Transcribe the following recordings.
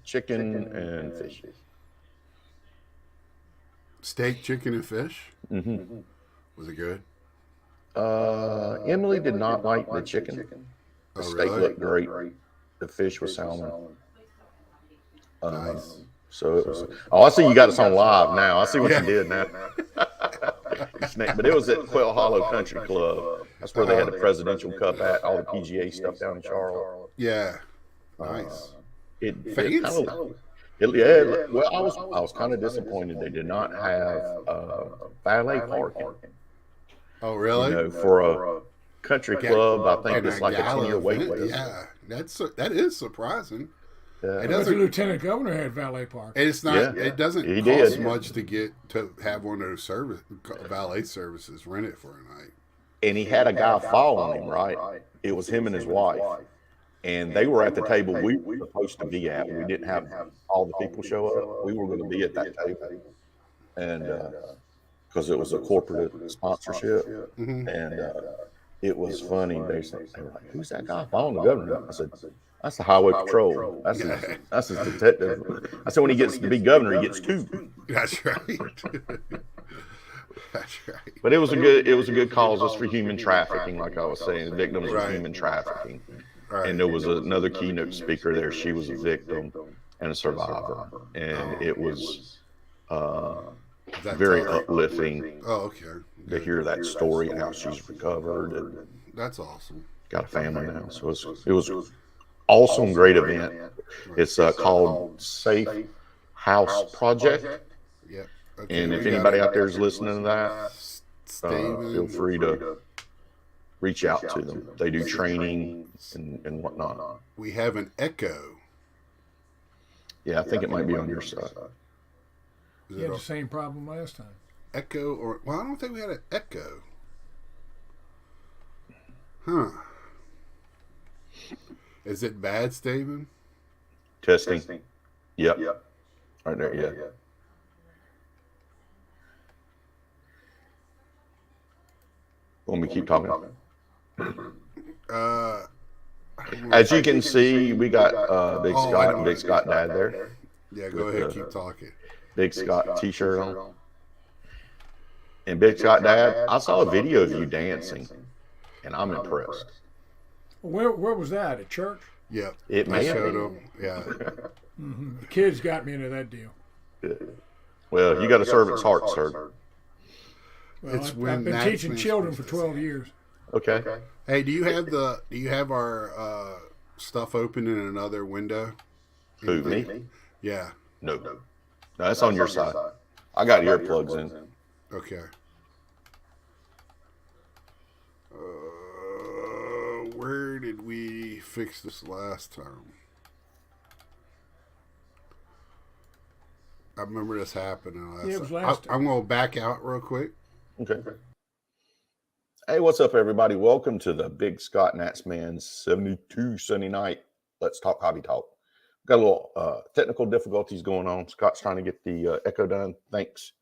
chicken and fish. Steak, chicken, and fish. Mm-hmm. Was it good? Emily did not like the chicken. The Oh, steak really? looked great. The fish was salmon. Nice. So it was. Oh, I see you got us on live now. I see what Yeah. you did now. But it was at Quail Hollow Country Club. That's where they had the Presidential Cup at, all the PGA stuff down in Charlotte. Yeah. Uh, Nice. it kind Fancy. of yeah. Well, I was kind of disappointed they did not have valet parking. Oh, really? For a country club, I think And it's a like a gala 10-year wait event. list. Yeah. That is surprising. It I bet the doesn't. lieutenant governor had valet park. It's not. Yeah. It doesn't He cost did. much to have one of those valet services rent it for a night. And he had a guy following him, right? It was him and his wife. And they were at the table we were supposed to be at. We didn't have all the people show up. We were going to be at that table. And because it was a corporate sponsorship. Mm-hmm. And it was funny. They were like, "Who's that guy following the governor?" I said, "That's the highway patrol. That's his detective." I said, "When he gets to be governor, he gets two." That's right. That's right. But it was a good cause just for human trafficking, like I was saying, victims of Right. human trafficking. Right. And there was another keynote speaker there. She was a victim and a survivor, and it was very uplifting Oh, okay. to hear that story and how she's recovered and That's awesome. got a family now. So it was awesome, great event. It's called Safe House Project. Yep. Okay, And if we got anybody it. out there is listening to that, Steven. feel free to reach out to them. They do training and whatnot. We have an echo. Yeah, I think it might be on your side. Is You it had a the same problem last time. echo or? Well, I don't think we had an echo. Huh? Is it bad, Steven? Testing. Yep. Right there, yeah. Want me to keep talking? As you can see, we got Big Scott and Big Scott Dad there. Yeah, go ahead, keep talking. Big Scott t-shirt on. And Big Scott Dad, I saw a video of you dancing, and I'm impressed. Where was that? At church? Yep. It may have showed been. him. Yeah. Mm-hmm. The kids got me into that deal. Well, you got a servant's heart, sir. Well, It's I've when been that teaching man's children for supposed to 12 say. years. Okay. Hey, do you have our stuff open in another window? Who, me? Yeah. No, that's on your side. I got earplugs in. Okay. Where did we fix this last time? I remember this happening last Yeah, it was time. last time. I'm going to back out real quick. Okay. Hey, what's up, everybody? Welcome to the Big Scott Natsman 72 Sunday night. Let's talk hobby talk. Got a little technical difficulties going on. Scott's trying to get the Echo done. Thanks,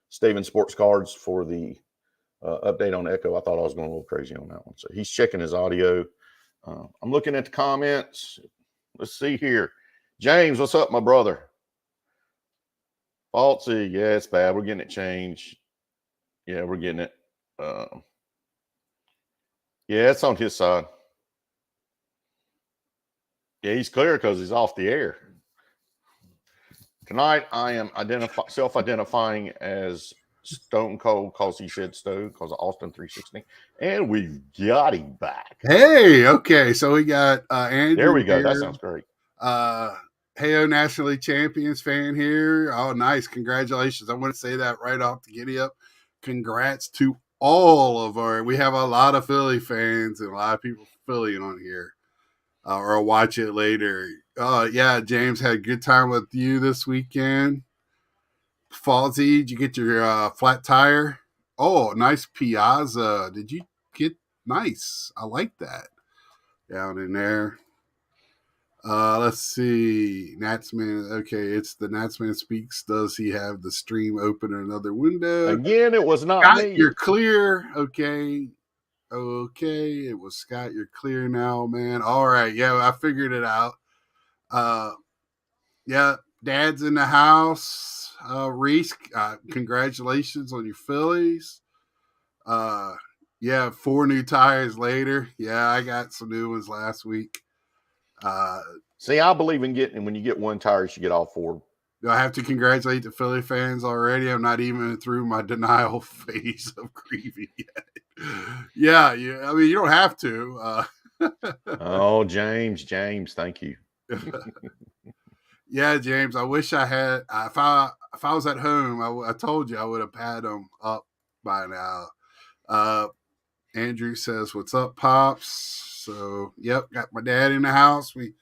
Steven Sports Cards, for the update on Echo. I thought I was going a little crazy on that one. So he's checking his audio. I'm looking at the comments. Let's see here. James, what's up, my brother? Falsy, yeah, it's bad. We're getting it changed. Yeah, we're getting it. Yeah, it's on his side. Yeah, he's clear because he's off the air. Tonight, I am self-identifying as Stone Cold because he said Stone because of Austin 360. And we've got him back. Hey, okay. So we got Andrew. There we go. Here. That sounds great. Heyo National League Champions fan here. Oh, nice. Congratulations. I want to say that right off the giddy up. Congrats to all of we have a lot of Philly fans and a lot of people from Philly on here. Or watch it later. Yeah, James, had a good time with you this weekend. Falsey, did you get your flat tire? Oh, nice Piazza. Did you get nice? I like that. Down in there. Let's see. Natsman. Okay, it's the Natsman Speaks. Does he have the stream open in another window? Again, it was not Scott, me. you're clear. Okay. Okay. It was Scott. You're clear now, man. All right. Yeah, I figured it out. Yeah, Dad's in the house. Reese, congratulations on your Phillies. Yeah, 4 new tires later. Yeah, I got some new ones last week. See, I believe in getting when you get one tire, you should get all 4. Do I have to congratulate the Philly fans already? I'm not even through my denial phase of grieving yet. Yeah. I mean, you don't have to. Oh, James, thank you. Yeah, James. I wish I had. If I was at home, I told you I would have had them up by now. Andrew says, "What's up, pops?" So, yep, got my dad in the house. We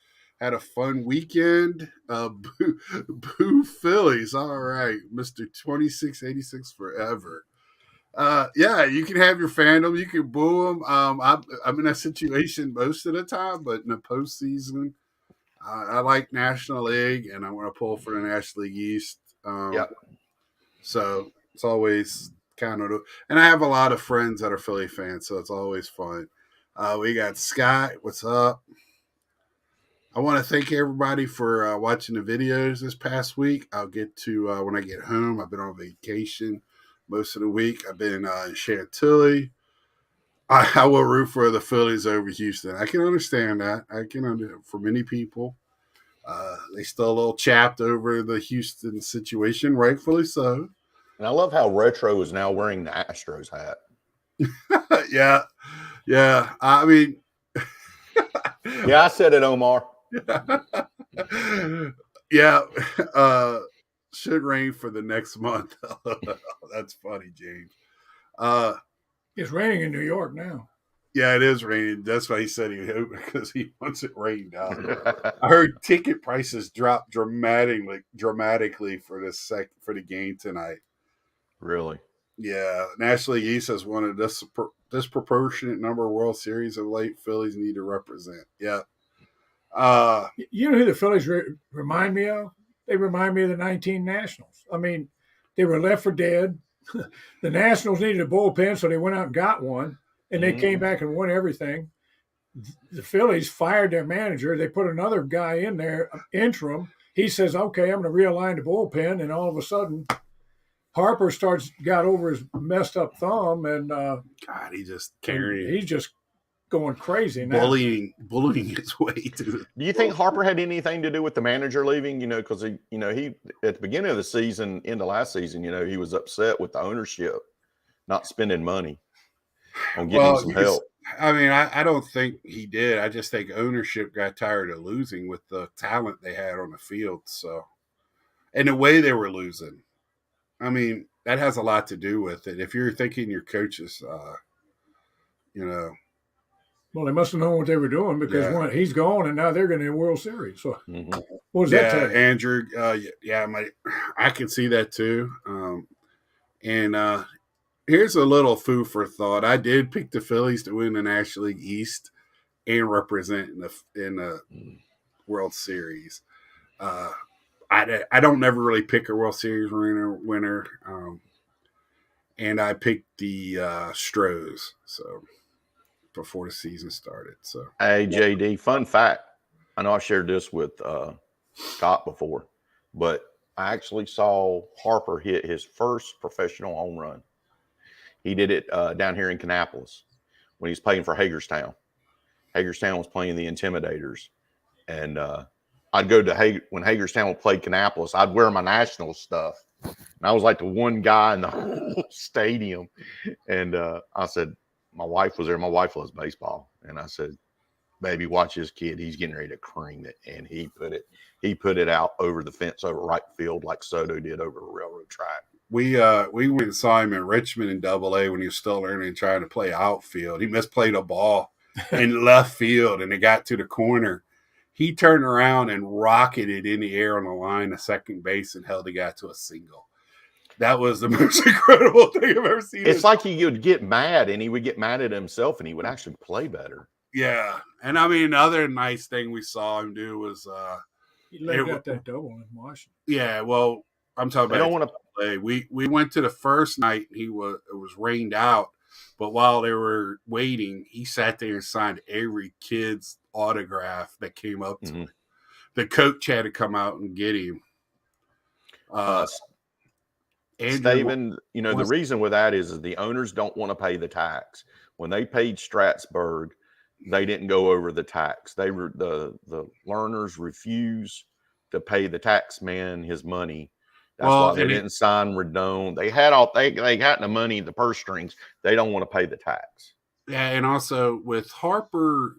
had a fun weekend. Boo Phillies. All right, Mr. 2686 forever. Yeah, you can have your fandom. You can boo them. I'm in that situation most of the time, but in the postseason, I like National League, and I'm going to pull for the National League East. Yep. So it's always kind of, and I have a lot of friends that are Philly fans, so it's always fun. We got Scott. What's up? I want to thank everybody for watching the videos this past week. I'll get to when I get home. I've been on vacation most of the week. I've been in Chantilly. I will root for the Phillies over Houston. I can understand that. For many people. They still a little chapped over the Houston situation, rightfully so. And I love how Retro is now wearing the Astros hat. Yeah. I mean, yeah, I said it, Omar. Yeah. Should rain for the next month. That's funny, James. It's raining in New York now. Yeah, it is raining. That's why he said because he wants it rained out. I heard ticket prices dropped dramatically for the game tonight. Really? Yeah, National League East has won a disproportionate number of World Series of late. Phillies need to represent. Yeah. You know who the Phillies remind me of? They remind me of the 19 Nationals. I mean, they were left for dead. The Nationals needed a bullpen, so they went out and got one, and they came back and won everything. The Phillies fired their manager. They put another guy in there, interim. He says, "Okay, I'm going to realign the bullpen," and all of a sudden, Harper got over his messed up thumb, and God, he just carrying. He's just going crazy now. Bullying his way to. Do you think Harper had anything to do with the manager leaving? You know, because he at the beginning of the season, into last season, he was upset with the ownership not spending money on getting some help. I mean, I don't think he did. I just think ownership got tired of losing with the talent they had on the field. So, and the way they were losing, I mean, that has a lot to do with it. If you're thinking your coaches, Well, they must have known what they were doing because he's gone and now they're going to the World Series. So, what does that tell you? Andrew? I can see that too. Here's a little food for thought. I did pick the Phillies to win the National League East and represent in the World Series. I don't never really pick a World Series winner. And I picked the Stros. So before the season started. So, hey, JD, fun fact. I know I shared this with Scott before, but I actually saw Harper hit his first professional home run. He did it down here in Kannapolis when he was playing for Hagerstown. Hagerstown was playing the Intimidators. And I'd go to when Hagerstown played Kannapolis, I'd wear my national stuff. And I was like the one guy in the whole stadium. And I said, my wife was there. My wife loves baseball. And I said, baby, watch this kid. He's getting ready to cream it. And he put it out over the fence over right field like Soto did over a railroad track. We went and saw him in Richmond in Double-A when he was still learning and trying to play outfield. He misplayed a ball in left field, and it got to the corner. He turned around and rocketed in the air on the line to second base and held the guy to a single. That was the most incredible thing I've ever seen. It's like he would get mad, and he would get mad at himself, and he would actually play better. Yeah, and I mean, the other nice thing we saw him do was he laid out that double in Washington. Yeah, well, I'm talking about. I don't want to play. We went to the first night. It was rained out, but while they were waiting, he sat there and signed every kid's autograph that came up to him. the coach had to come out and get him. Andrew Staven, the reason with that is the owners don't want to pay the tax. When they paid Strasburg, they didn't go over the tax. They were the learners refused to pay the tax man his money. That's why they didn't sign Redone. They had they got the money, the purse strings. They don't want to pay the tax. Yeah, and also with Harper,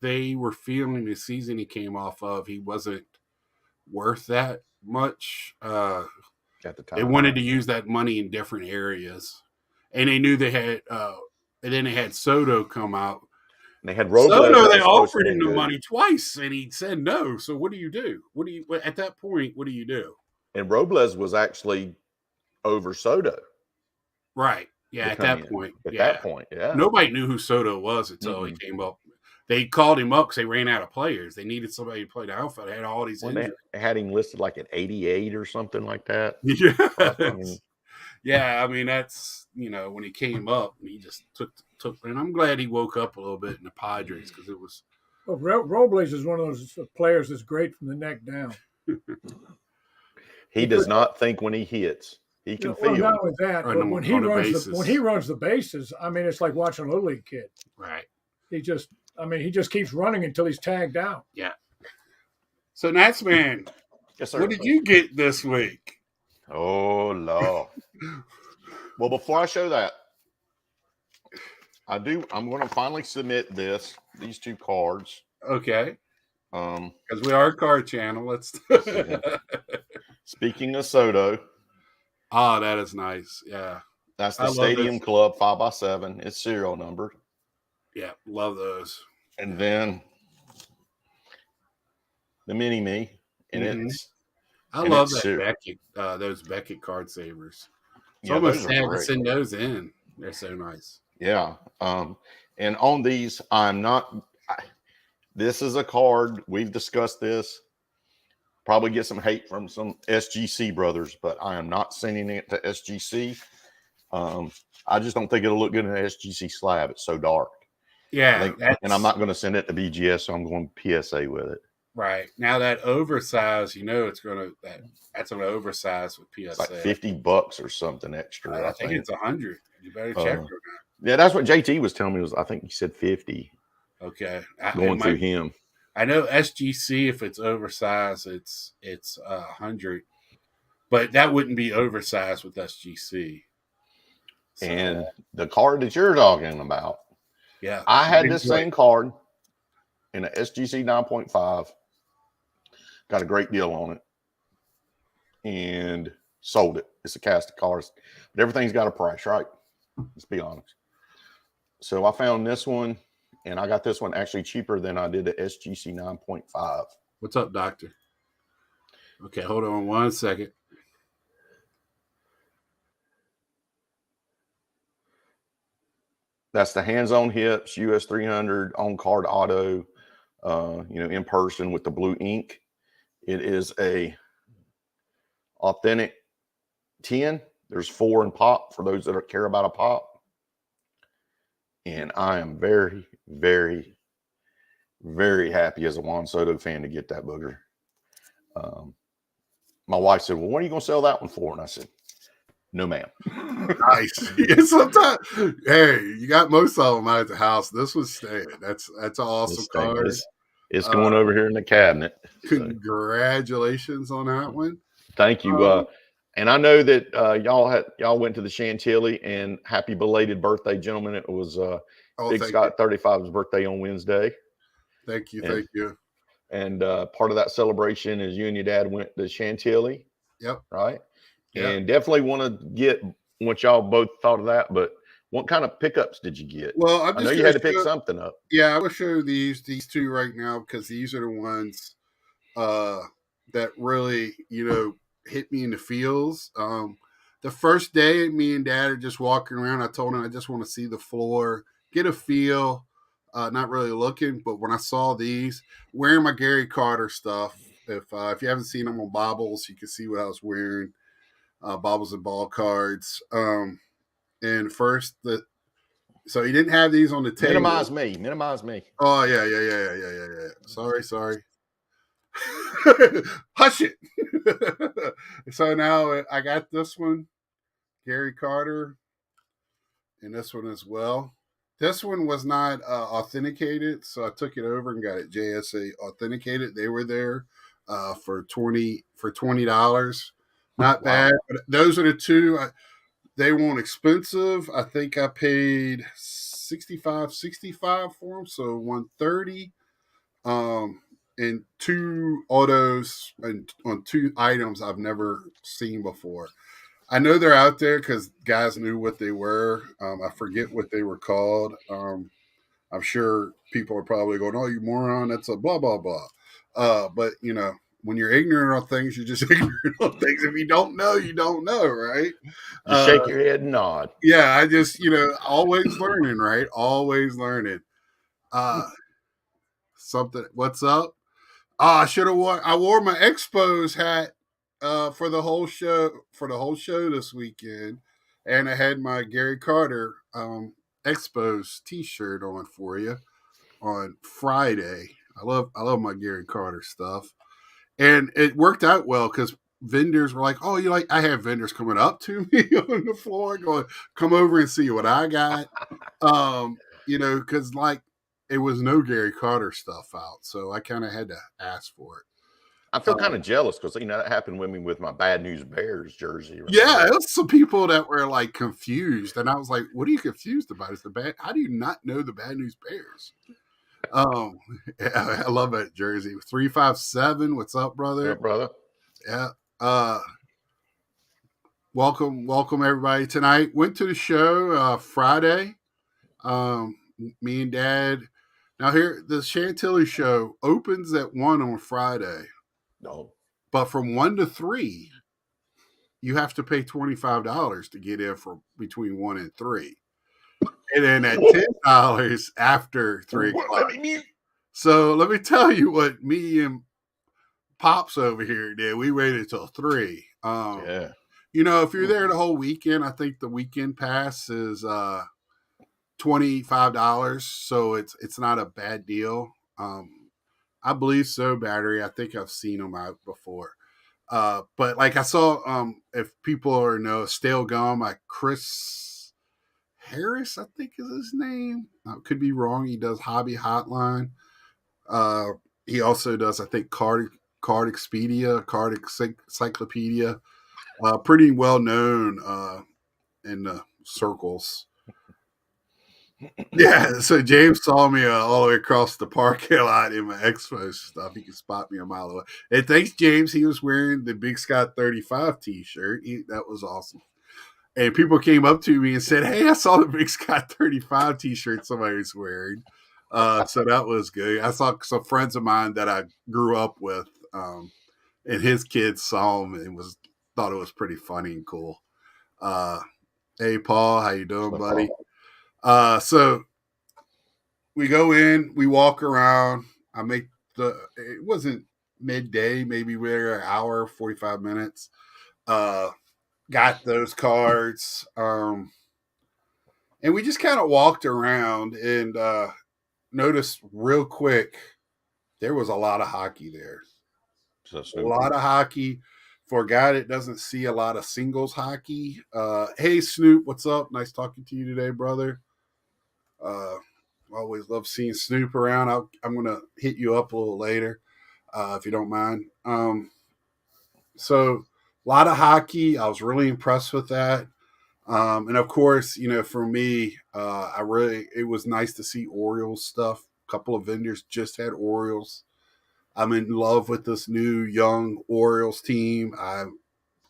they were feeling the season he came off of, he wasn't worth that much. At the time, they wanted to use that money in different areas, and they knew they had. And then they had Soto come out. And they had Robles. Soto, they offered him the money twice, and he said no. So what do you do? At that point? What do you do? And Robles was actually over Soto. Right. Yeah. At that point. Yeah. Nobody knew who Soto was until he came up. They called him up because they ran out of players. They needed somebody to play the outfield. They had all these injuries. They had him listed like at 88 or something like that. Yeah. I mean, that's, when he came up, he just took, and I'm glad he woke up a little bit in the Padres because it was. Well, Robles is one of those players that's great from the neck down. He does not think when he hits. He can feel. Not only that, but when he runs the bases, I mean, it's like watching a little league kid. Right. He just keeps running until he's tagged out. Yeah. So, Nats man, yes, sir. What did you get this week? Oh, Lord. Well, before I show that, I'm going to finally submit these two cards. Okay. Because we are a card channel. Let's. Speaking of Soto. Oh, that is nice. Yeah. That's the Stadium Club 5x7. It's serial numbered. Yeah, love those. And then the mini me, and I love that Beckett. Those Beckett card savers. It's almost sad to send those in. They're so nice. Yeah. And on these, this is a card. We've discussed this. Probably get some hate from some SGC brothers, but I am not sending it to SGC. I just don't think it'll look good in an SGC slab. It's so dark. Yeah. And I'm not going to send it to BGS, so I'm going PSA with it. Right. Now that oversize, it's going to that's an oversize with PSA. It's like $50 or something extra. I think it's $100. You better check for that. Yeah, that's what JT was telling me. I think he said 50. Okay. Going through him. I know SGC, if it's oversized, it's 100, but that wouldn't be oversized with SGC. So, and the card that you're talking about, yeah, I had this same card in a SGC 9.5. Got a great deal on it, and sold it. It's a cast of cards, but everything's got a price, right? Let's be honest. So I found this one. And I got this one actually cheaper than I did the SGC 9.5. What's up, doctor? Okay, hold on 1 second. That's the hands-on hips, US 300, on-card auto, in person with the blue ink. It is a authentic 10. There's 4 in pop for those that care about a pop. And I am very, very, very happy as a Juan Soto fan to get that booger. My wife said, well, what are you going to sell that one for? And I said, no, ma'am. Nice. Yeah, sometimes, hey, you got most of them out at the house. This was staying. That's an awesome card. It's going over here in the cabinet. Congratulations on that one. Thank you. And I know that y'all went to the Chantilly, and happy belated birthday, gentlemen. It was Big Scott 35's birthday on Wednesday. Thank you. And part of that celebration is you and your dad went to Chantilly. Yep. Right. Yep. And definitely want to get what y'all both thought of that. But what kind of pickups did you get? Well, I know you had to pick something up. Yeah, I will show these two right now because these are the ones that really, hit me in the feels. The first day, me and Dad are just walking around. I told him I just want to see the floor, get a feel, not really looking. But when I saw these, wearing my Gary Carter stuff, if you haven't seen them on Bobbles, you can see what I was wearing, Bobbles and Ball cards. And first, so he didn't have these on the table. Minimize me. Oh, yeah. Sorry. Hush it. So now I got this one, Gary Carter, and this one as well. This one was not authenticated, so I took it over and got it JSA authenticated. They were there for $20. Not bad. But those are the two. They weren't expensive. I think I paid $65 for them, so $130. And two autos and on two items I've never seen before. I know they're out there because guys knew what they were. I forget what they were called. I'm sure people are probably going, "Oh, you moron! That's a blah blah blah." But when you're ignorant on things, you're just ignorant on things. If you don't know, you don't know, right? You shake your head and nod. Yeah, I just always learning, right? Always learning. Something. What's up? I should have worn. I wore my Expos hat for the whole show this weekend, and I had my Gary Carter Expos T-shirt on for you on Friday. I love my Gary Carter stuff, and it worked out well because vendors were like, "Oh, you like?" I have vendors coming up to me on the floor, going, "Come over and see what I got," because like it was no Gary Carter stuff out, so I kind of had to ask for it. I feel kind of jealous because that happened with me with my Bad News Bears jersey. Right? Yeah, it was some people that were like confused, and I was like, "What are you confused about? Is the bad? How do you not know the Bad News Bears?" Yeah, I love that jersey. 357. What's up, brother? Yeah, brother. Yeah. Welcome everybody tonight. Went to the show Friday. Me and Dad. Now here, the Chantilly show opens at 1 on Friday. No. But from 1 to 3, you have to pay $25 to get in for between 1 and 3. And then at $10 after 3 o'clock. So let me tell you what me and Pops over here did. We waited till 3. Yeah. If you're there the whole weekend, I think the weekend pass is $25. So it's not a bad deal. I believe so, Battery. I think I've seen them out before. But like I saw, if people know Stale Gum, like Chris Harris, I think is his name. Could be wrong. He does Hobby Hotline. He also does, I think, Card Expedia, Card Encyclopedia. Pretty well known in the circles. Yeah, so James saw me all the way across the parking lot in my Expo stuff. He could spot me a mile away. And thanks, James. He was wearing the Big Scott 35 T-shirt. That was awesome. And people came up to me and said, "Hey, I saw the Big Scott 35 T-shirt somebody was wearing." So that was good. I saw some friends of mine that I grew up with, and his kids saw him and thought it was pretty funny and cool. Hey, Paul, how you doing, buddy? So we go in, we walk around. It wasn't midday, maybe we're an hour, 45 minutes. Got those cards. And we just kind of walked around and noticed real quick there was a lot of hockey there. A lot of hockey. For a guy that doesn't see a lot of singles hockey. Hey, Snoop, what's up? Nice talking to you today, brother. Always love seeing Snoop around. I'm going to hit you up a little later if you don't mind. So a lot of hockey. I was really impressed with that. And of course, for me, it was nice to see Orioles stuff. A couple of vendors just had Orioles. I'm in love with this new young Orioles team.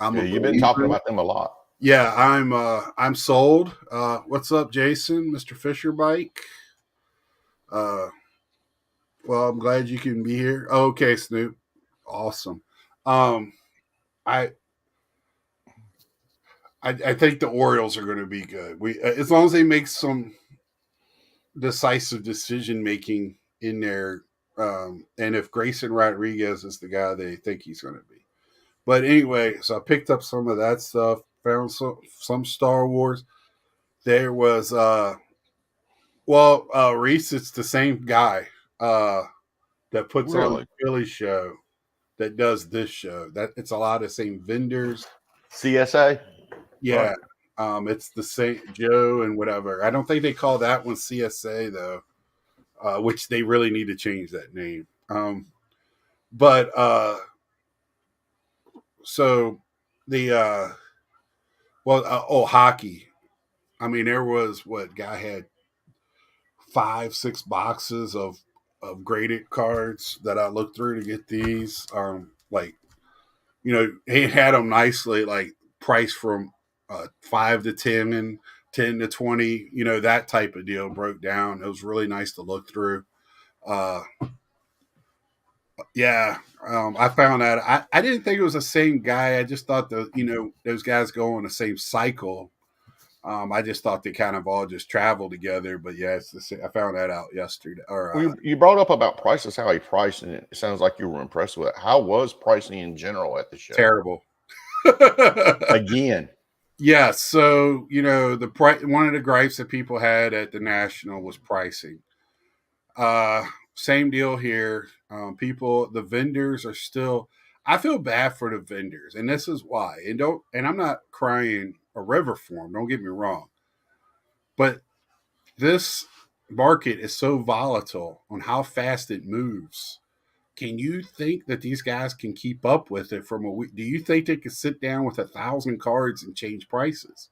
You've been talking about them a lot. Yeah, I'm sold. What's up, Jason, Mr. Fisher Bike? Well, I'm glad you can be here. Oh, okay, Snoop. Awesome. I think the Orioles are going to be good. As long as they make some decisive decision making in there, and if Grayson Rodriguez is the guy they think he's going to be. But anyway, so I picked up some of that stuff. Found some Star Wars. There was Reese. It's the same guy that puts on the Phillies show. that does this show. That it's a lot of same vendors. CSA. Yeah. It's the same Joe and whatever. I don't think they call that one CSA though, which they really need to change that name. But so the hockey. I mean, there was what guy had 5-6 boxes of graded cards that I looked through to get these. Like he had them nicely, like priced from 5 to 10 and 10 to 20. That type of deal broke down. It was really nice to look through. Yeah, I found out. I didn't think it was the same guy. I just thought those guys go on the same cycle. I just thought they kind of all just travel together, but yeah, it's the same. I found that out yesterday. Or You brought up about prices, how he priced it. It sounds like you were impressed with it. How was pricing in general at the show? terrible. Again. Yeah, so the price. One of the gripes that people had at the National was pricing. Same deal here. The vendors are still. I feel bad for the vendors, and this is why. And I'm not crying a river for them. Don't get me wrong, but this market is so volatile on how fast it moves. Can you think that these guys can keep up with it from a week? Do you think they could sit down with 1,000 cards and change prices?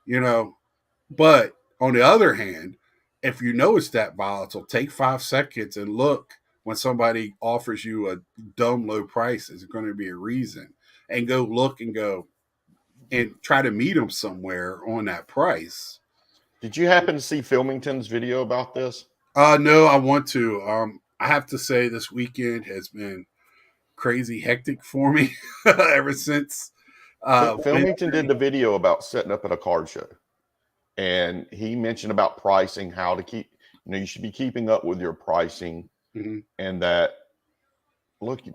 But on the other hand, if you know it's that volatile, take 5 seconds and look when somebody offers you a dumb low price. Is it going to be a reason? And go look and go and try to meet them somewhere on that price. Did you happen to see Filmington's video about this? No, I want to. I have to say this weekend has been crazy hectic for me ever since. Filmington did the video about setting up at a card show. And he mentioned about pricing, how to keep, you should be keeping up with your pricing. Mm-hmm. And that,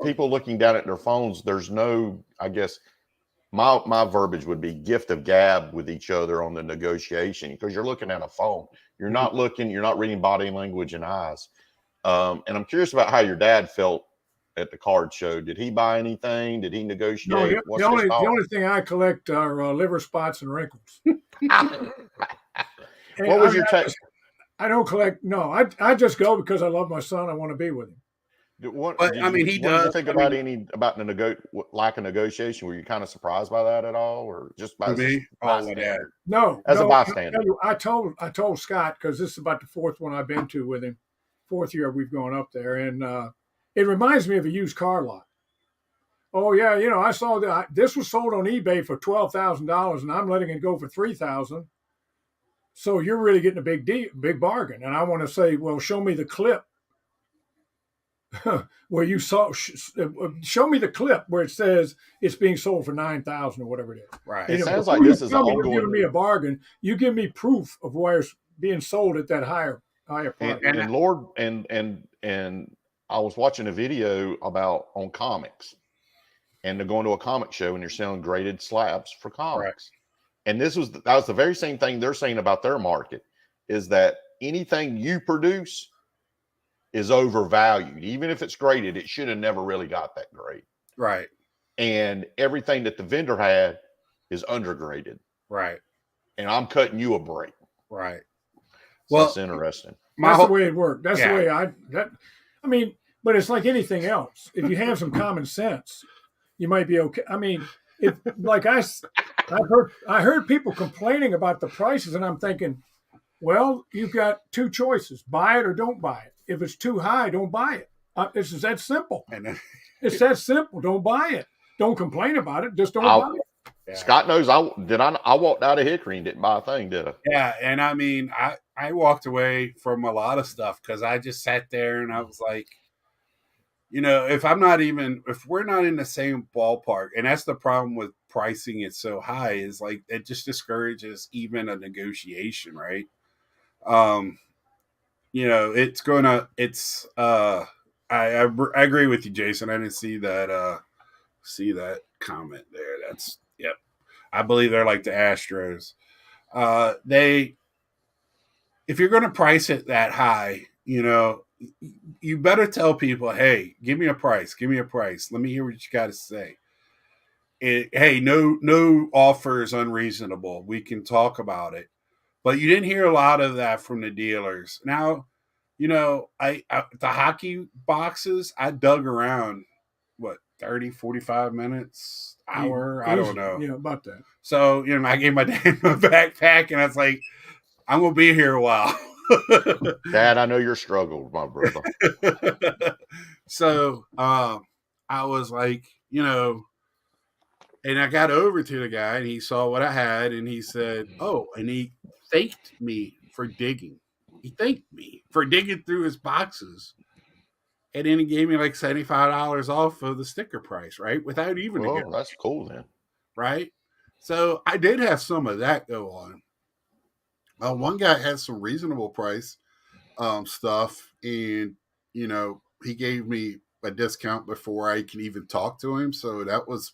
people looking down at their phones, there's no, I guess, my verbiage would be gift of gab with each other on the negotiation, because you're looking at a phone. You're not reading body language and eyes. And I'm curious about how your dad felt at the card show. Did he buy anything? Did he negotiate? No, the only thing I collect are liver spots and wrinkles. What was your take? I don't collect. No, I just go because I love my son. I want to be with him. He does. What did you think about the lack of negotiation? Were you kind of surprised by that at all, or just by me? No, as a bystander. I told Scott, because this is about the 4th one I've been to with him. 4th year we've gone up there, and it reminds me of a used car lot. Oh yeah, I saw that this was sold on eBay for $12,000, and I'm letting it go for $3,000. So you're really getting a big bargain. And I want to say, well, show me the clip where you saw. Show me the clip where it says it's being sold for $9,000 or whatever it is. Right. It sounds like this is ongoing. You're giving me a bargain. You give me proof of where it's being sold at that higher price. And I was watching a video on comics, and they're going to a comic show and they're selling graded slabs for comics. Right. And that was the very same thing they're saying about their market, is that anything you produce is overvalued. Even if it's graded, it should have never really got that grade. Right. And everything that the vendor had is undergraded. Right. And I'm cutting you a break. Right. So that's interesting. That's the way it worked. That's the way but it's like anything else. If you have some common sense, you might be okay. I mean, I heard people complaining about the prices, and I'm thinking, well, you've got 2 choices: buy it or don't buy it. If it's too high, don't buy it. It's that simple. It's that simple. Don't buy it. Don't complain about it. Just don't buy it. Yeah. Scott knows I walked out of Hickory and didn't buy a thing, did I? Yeah, and I mean, I walked away from a lot of stuff because I just sat there and I was like, if we're not in the same ballpark, and that's the problem with pricing it so high, is like it just discourages even a negotiation, right? I agree with you, Jason. I didn't see that comment there. That's yep. I believe they're like the Astros. If you're going to price it that high, you better tell people, hey, give me a price. Give me a price. Let me hear what you got to say. Hey, no offer is unreasonable. We can talk about it. But you didn't hear a lot of that from the dealers. Now, I the hockey boxes, I dug around, what, 30, 45 minutes, hour? I don't Easy. know. Yeah, about that. So, I gave my dad my backpack, and I was like, I'm going to be here a while. Dad, I know your struggle, my brother. So, I was like, and I got over to the guy, and he saw what I had, and he said, oh, and he thanked me for digging. He thanked me for digging through his boxes. And then he gave me like $75 off of the sticker price, right? Without even a Well, gift, that's cool then. right? So I did have some of that go on. One guy had some reasonable price stuff, and he gave me a discount before I can even talk to him. So that was,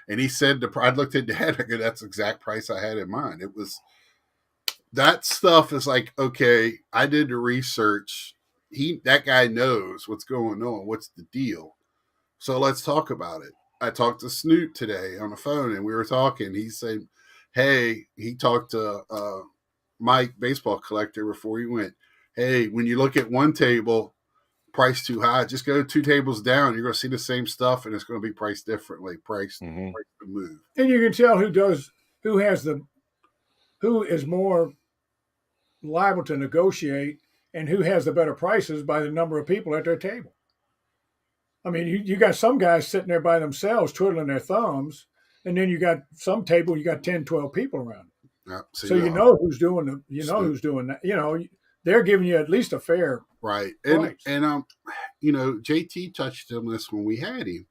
and he said I looked at Dad. I go, that's the exact price I had in mind. It was that stuff is like, okay, I did the research. That guy knows what's going on. What's the deal? So let's talk about it. I talked to Snoot today on the phone, and we were talking. He said, hey, he talked to Mike, baseball collector, before he went. Hey, when you look at one table, price too high, just go 2 tables down. You're going to see the same stuff, and it's going to be priced differently. Price to move. And you can tell who is more liable to negotiate and who has the better prices by the number of people at their table. I mean, you got some guys sitting there by themselves twiddling their thumbs, and then you got some table, you got 10, 12 people around. Yeah, so you know who's doing who's doing that. They're giving you at least a fair right. price. And JT touched on this when we had him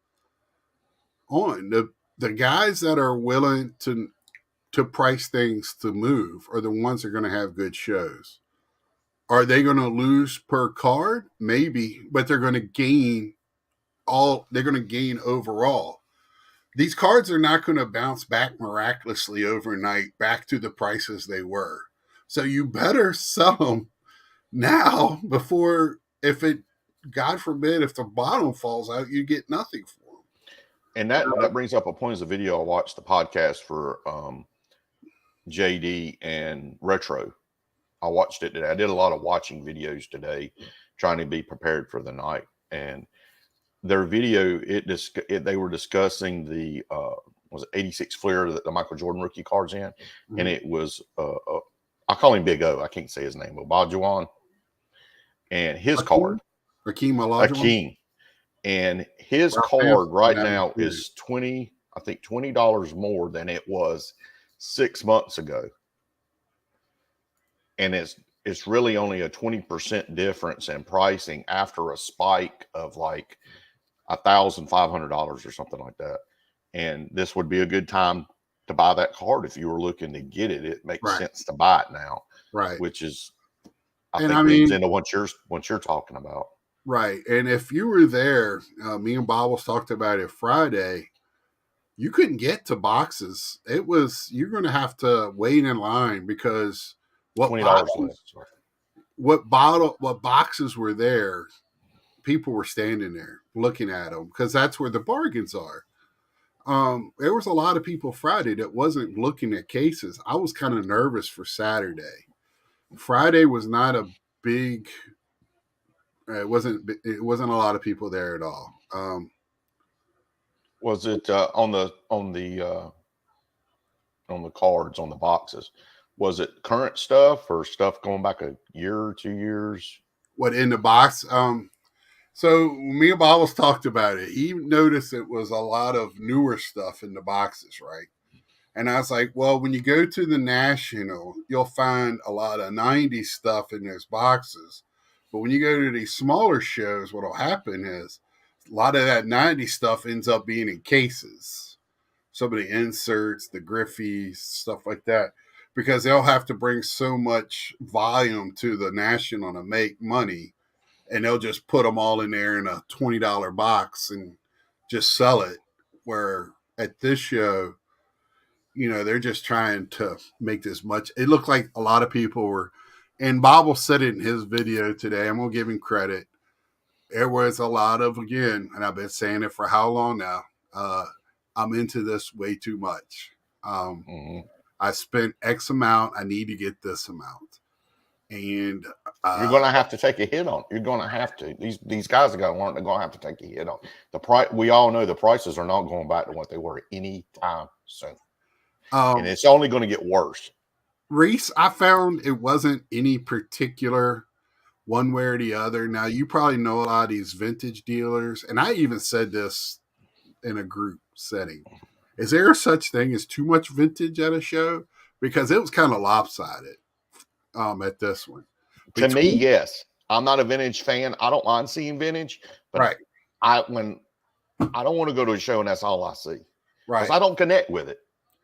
on. The guys that are willing to price things to move are the ones that are going to have good shows. Are they going to lose per card? Maybe, but they're going to gain overall. These cards are not going to bounce back miraculously overnight back to the prices they were. So you better sell them now before, God forbid, if the bottom falls out, you get nothing for them. And that brings up a point. Is a video I watched, the podcast for JD and Retro. I watched it today. I did a lot of watching videos today, trying to be prepared for the night. And their video, they were discussing the was it 86 Fleer that the Michael Jordan rookie cards in, and it was I call him Big O. I can't say his name, Olajuwon, and his card, Hakeem Olajuwon, and his card right now is $20 more than it was 6 months ago, and it's really only a 20% difference in pricing after a spike of like $1,500 or something like that. And this would be a good time to buy that card if you were looking to get it. It makes sense to buy it now, right? Which is, I think, leads into what you're talking about, right? And if you were there, me and Bob was talked about it Friday. You couldn't get to boxes. You're going to have to wait in line because what boxes were there, people were standing there looking at them because that's where the bargains are. There was a lot of people Friday that wasn't looking at cases. I was kind of nervous for Saturday. Friday was not a big. It wasn't a lot of people there at all. Was it on the cards, on the boxes? Was it current stuff or stuff going back a year or 2 years? What in the box? So me and Bob talked about it. He noticed it was a lot of newer stuff in the boxes, right? And I was like, well, when you go to the National, you'll find a lot of 90s stuff in those boxes. But when you go to these smaller shows, what will happen is a lot of that 90s stuff ends up being in cases. Some of the inserts, the Griffies, stuff like that. Because they'll have to bring so much volume to the National to make money. And they'll just put them all in there in a $20 box and just sell it. Where at this show, they're just trying to make this much. It looked like a lot of people were And Bob will said it in his video today. I'm gonna give him credit. There was a lot of, again, and I've been saying it for how long now. I'm into this way too much. I spent X amount. I need to get this amount, and you're going to have to take a hit on it. You're going to have to. These guys are going to have to take a hit on it. The price. We all know the prices are not going back to what they were anytime soon, and it's only going to get worse. Reese, I found it wasn't any particular one way or the other. Now, you probably know a lot of these vintage dealers, and I even said this in a group setting. Is there such thing as too much vintage at a show? Because it was kind of lopsided at this one. To me, yes. I'm not a vintage fan. I don't mind seeing vintage, but right. I don't want to go to a show and that's all I see. Right. Because I don't connect with it.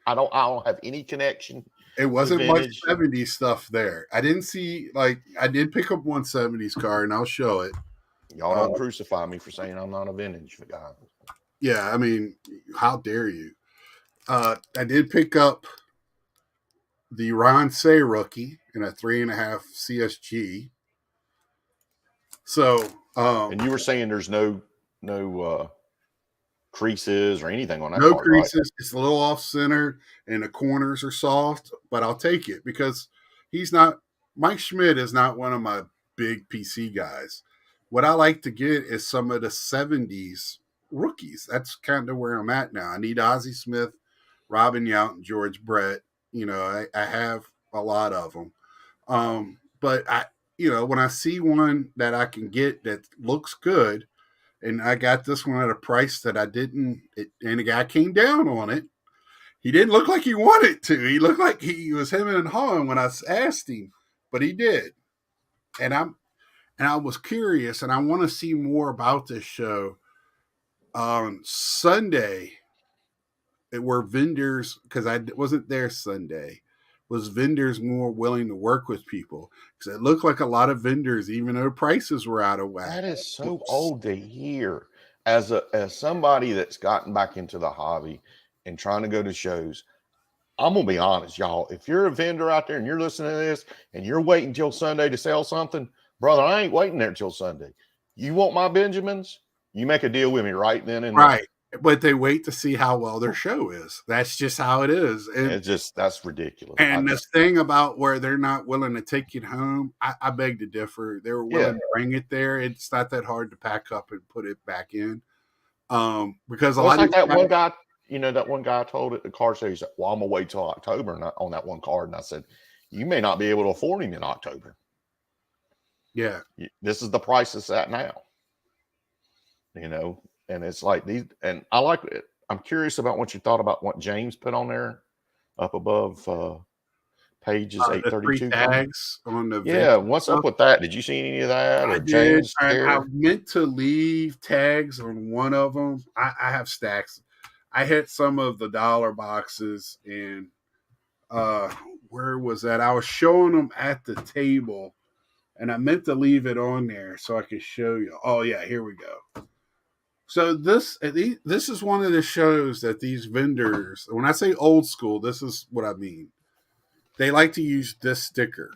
I don't have any connection. It wasn't much 70s stuff there. I didn't see, I did pick up one 70s car, and I'll show it. Y'all don't crucify me for saying I'm not a vintage guy. Yeah, I mean, how dare you? I did pick up the Ron Say rookie in a 3.5 CSG. So, and you were saying there's no creases or anything on that. No part, creases. Right? It's a little off center, and the corners are soft. But I'll take it because he's not. Mike Schmidt is not one of my big PC guys. What I like to get is some of the 70s rookies. That's kind of where I'm at now. I need Ozzie Smith, Robin Yount, and George Brett. I have a lot of them. But when I see one that I can get that looks good, and I got this one at a price that I didn't, and the guy came down on it. He didn't look like he wanted to. He looked like he was hemming and hawing when I asked him, but he did. And I was curious, and I want to see more about this show. On Sunday, it were vendors, because I wasn't there Sunday, was vendors more willing to work with people? Because it looked like a lot of vendors, even though prices were out of whack. That is so old to hear. As somebody that's gotten back into the hobby and trying to go to shows, I'm gonna be honest, y'all. If you're a vendor out there and you're listening to this and you're waiting till Sunday to sell something, brother, I ain't waiting there till Sunday. You want my Benjamins? You make a deal with me right then and right. But they wait to see how well their show is. That's just how it is. And that's ridiculous. And this thing about where they're not willing to take it home, I beg to differ. They were willing to bring it there. It's not that hard to pack up and put it back in. Because a lot of that one guy, that one guy told at the car show, he said, well, I'm gonna wait till October on that one card. And I said, you may not be able to afford him in October. Yeah. This is the price it's at now. And it's like these, and I like it. I'm curious about what you thought about what James put on there up above pages 832. Tags on the what's up with that? Did you see any of that? I did. I meant to leave tags on one of them. I have stacks. I hit some of the dollar boxes, and where was that? I was showing them at the table, and I meant to leave it on there so I could show you. Oh yeah, here we go. So this is one of the shows that these vendors, when I say old school, this is what I mean. They like to use this sticker,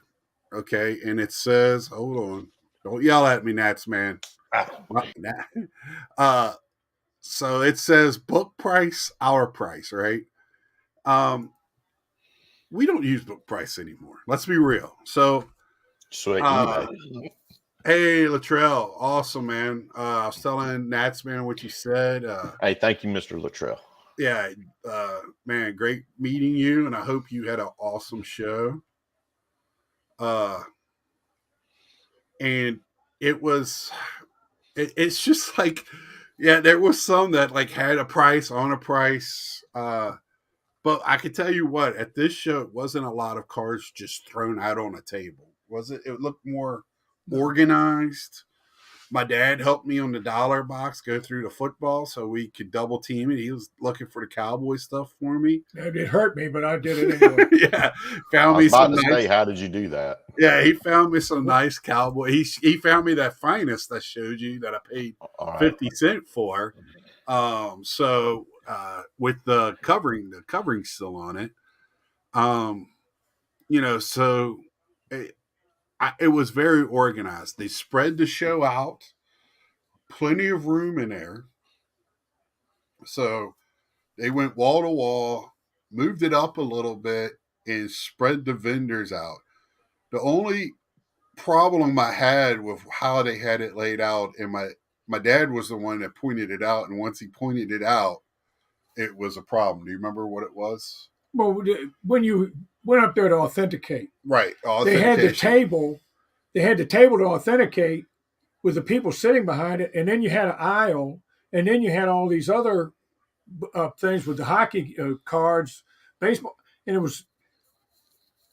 okay? And it says, hold on. Don't yell at me, Nats, man. So it says book price, our price, right? We don't use book price anymore. Let's be real. So hey, Latrell. Awesome, man. I was telling Nats, man, what you said. Hey, thank you, Mr. Latrell. Yeah, man, great meeting you, and I hope you had an awesome show. And it's just like, yeah, there was some that had a price on a price. But I can tell you what, at this show, it wasn't a lot of cards just thrown out on a table. Was it? It looked more organized. My dad helped me on the dollar box go through the football so we could double team it. He was looking for the Cowboy stuff for me. It hurt me, but I did it anyway. Yeah, found me some nice. How did you do that? Yeah, he found me some nice Cowboy. He found me that finest I showed you that I paid 50 cents for. So with the covering still on it. So it was very organized. They spread the show out, plenty of room in there. So they went wall to wall, moved it up a little bit, and spread the vendors out. The only problem I had with how they had it laid out, and my dad was the one that pointed it out, and once he pointed it out, it was a problem. Do you remember what it was? Well, when you went up there to authenticate, Right, they had the authentication. table. They had the table to authenticate with the people sitting behind it, and then you had an aisle, and then you had all these other things with the hockey cards, baseball, and it was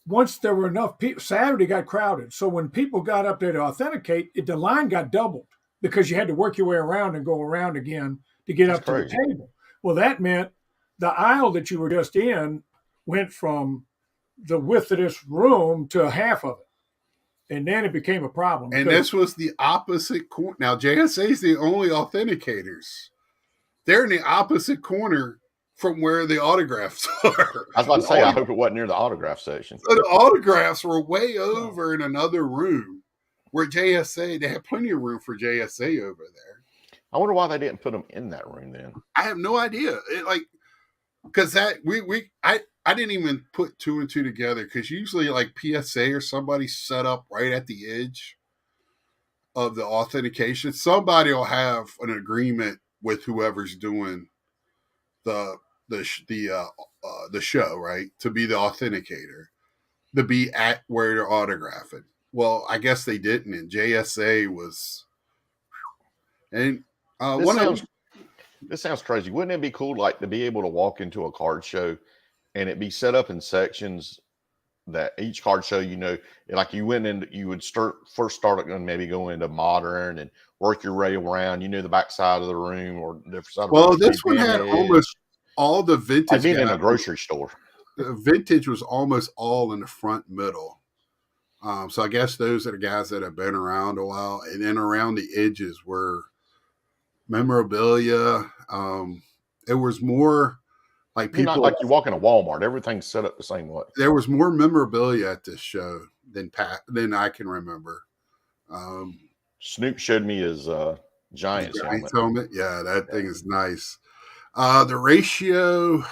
once there were enough people. Saturday got crowded, so when people got up there to authenticate, the line got doubled because you had to work your way around and go around again to get That's up to crazy. the table. Well, that meant the aisle that you were just in went from the width of this room to half of it, and then it became a problem. And this was the opposite corner. Now, JSA is the only authenticators. They're in the opposite corner from where the autographs are. I was about to say, I hope it wasn't near the autograph section. So the autographs were way over in another room where JSA, they had plenty of room for JSA over there. I wonder why they didn't put them in that room then. I have no idea. Because that I didn't even put two and two together, because usually like PSA or somebody set up right at the edge of the authentication. Somebody will have an agreement with whoever's doing the show, right, to be the authenticator, to be at where they're autographing. Well, I guess they didn't, and JSA was. And this sounds crazy. Wouldn't it be cool, like, to be able to walk into a card show and it be set up in sections that each card show, like you went in, you would first start maybe go into modern and work your way around, the back side of the room or different side of the room. Well, this one had almost all the vintage. I've been in a grocery store. The vintage was almost all in the front middle. So I guess those are the guys that have been around a while. And then around the edges were memorabilia. It was more like people. Not like you walk in a Walmart. Everything's set up the same way. There was more memorabilia at this show than I can remember. Snoop showed me his Giants helmet. Yeah, that thing is nice. The ratio,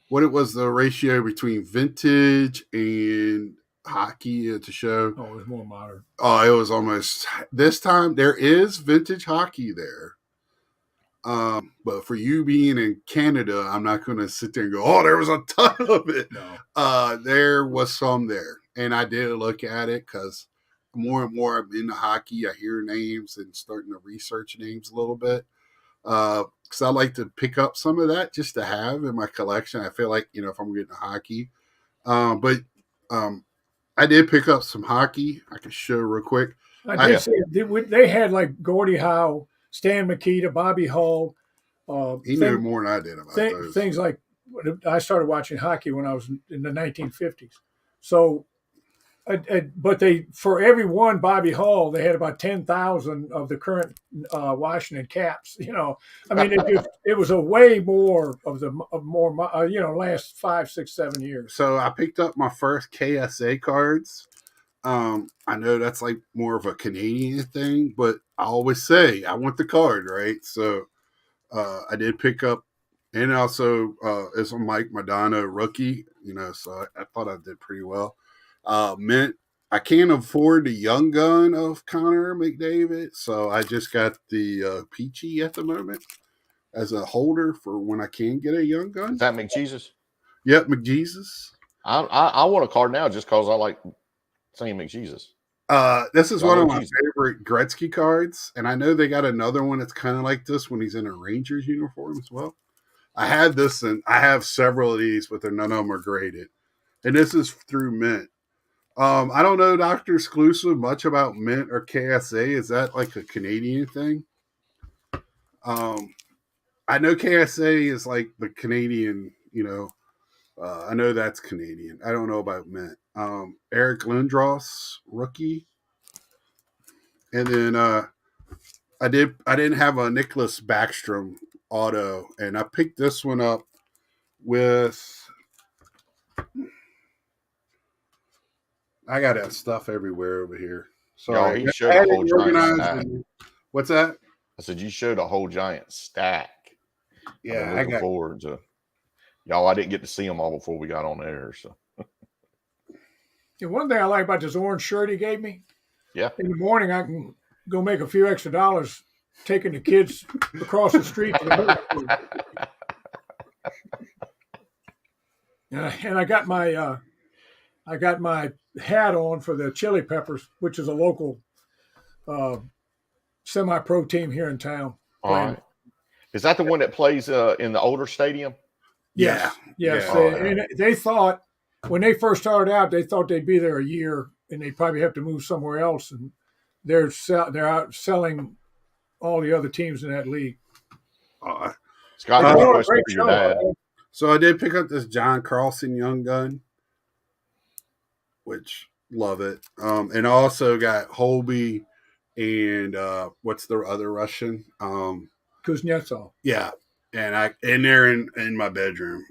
what it was, the ratio between vintage and hockey at the show. Oh, it was more modern. Oh, it was almost, this time there is vintage hockey there. But for you being in Canada, I'm not going to sit there and go, oh, there was a ton of it. No. There was some there. And I did look at it because more and more I'm into hockey. I hear names and starting to research names a little bit. Because I like to pick up some of that just to have in my collection. I feel like, if I'm getting hockey. But I did pick up some hockey. I can show real quick. I did see they had like Gordie Howe, Stan Mikita, Bobby Hull. He knew more than I did about those. Things like, I started watching hockey when I was in the 1950s. So, but for every one Bobby Hull, they had about 10,000 of the current Washington Caps. I mean, it was a way more of the last 5, 6, 7 years. So I picked up my first KSA cards. I know that's like more of a Canadian thing, but I always say I want the card, right? So I did pick up, and also it's a Mike Madonna rookie, so I thought I did pretty well. Mint, I can't afford the young gun of Connor McDavid, so I just got the Peachy at the moment as a holder for when I can get a young gun. Is that McJesus? Yep, McJesus. I want a card now just because I like saying McJesus. This is one of my favorite Gretzky cards, and I know they got another one that's kind of like this when he's in a Rangers uniform as well. I had this, and I have several of these, but none of them are graded. And this is through Mint. I don't know, Dr. Exclusive, much about Mint or KSA. Is that like a Canadian thing? I know KSA is like the Canadian, I know that's Canadian. I don't know about Mint. Eric Lindros, rookie. And then I didn't have a Nicholas Backstrom auto, and I picked this one up with I got that stuff everywhere over here. Y'all, Sorry. he showed I a had whole it giant organized stack. What's that? I said, you showed a whole giant stack. I've been Yeah, I looking got. forward to y'all. I didn't get to see them all before we got on air. So, And one thing I like about this orange shirt he gave me, yeah. in the morning I can go make a few extra dollars taking the kids across the street to the movie theater. And I got my hat on for the Chili Peppers, which is a local semi-pro team here in town. All right. Is that the one that plays in the older stadium? Yes, yes. Yeah. And they thought when they first started out, they thought they'd be there a year and they'd probably have to move somewhere else. And they're out selling all the other teams in that league. Scott, They're one doing a question great for your show. dad. So I did pick up this John Carlson Young Gun, which love it. And I also got Holby and what's the other Russian? Kuznetsov. Yeah. And they're in my bedroom.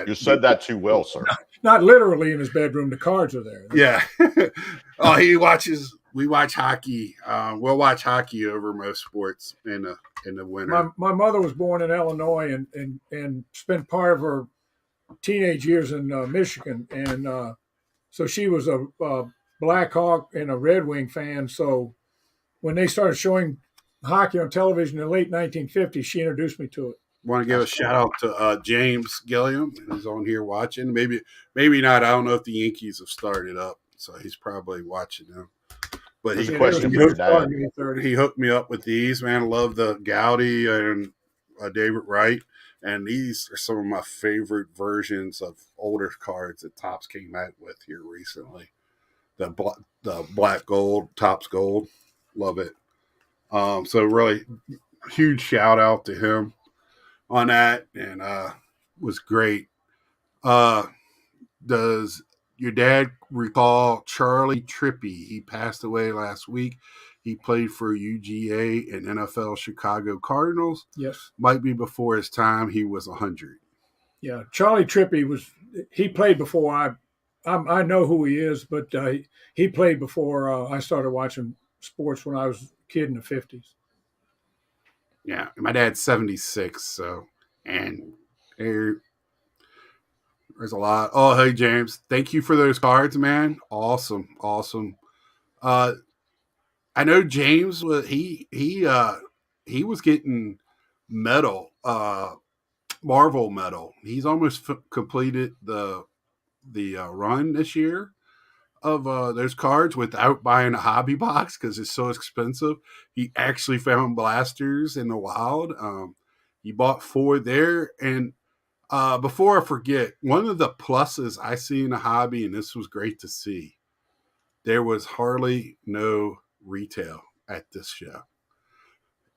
You said that too well, sir. Not literally in his bedroom. The cards are there. Yeah. Oh, we watch hockey. We'll watch hockey over most sports in the winter. My mother was born in Illinois and spent part of her teenage years in Michigan. And so she was a Blackhawk and a Red Wing fan. So when they started showing hockey on television in the late 1950s, she introduced me to it. Want to give a shout out to James Gilliam, who's on here watching. Maybe not. I don't know if the Yankees have started up, so he's probably watching them. But There's a question for your dad. He hooked me up with these. Man, I love the Gowdy and David Wright, and these are some of my favorite versions of older cards that Topps came out with here recently. The black gold, Topps gold, love it. So really huge shout out to him on that, and was great. Does your dad recall Charlie Trippy? He passed away last week. He played for UGA and NFL Chicago Cardinals. Yes. Might be before his time. He was 100. Yeah, Charlie Trippy he played before I know who he is, but he played before I started watching sports when I was a kid in the 50s. Yeah, my dad's 76, so, and there's a lot. Oh, hey, James. Thank you for those cards, man. Awesome. I know James was he was getting medal, Marvel medal. He's almost completed the run this year of those cards without buying a hobby box because it's so expensive. He actually found blasters in the wild. He bought 4 there. And before I forget, one of the pluses I see in the hobby, and this was great to see, there was hardly no retail at this show.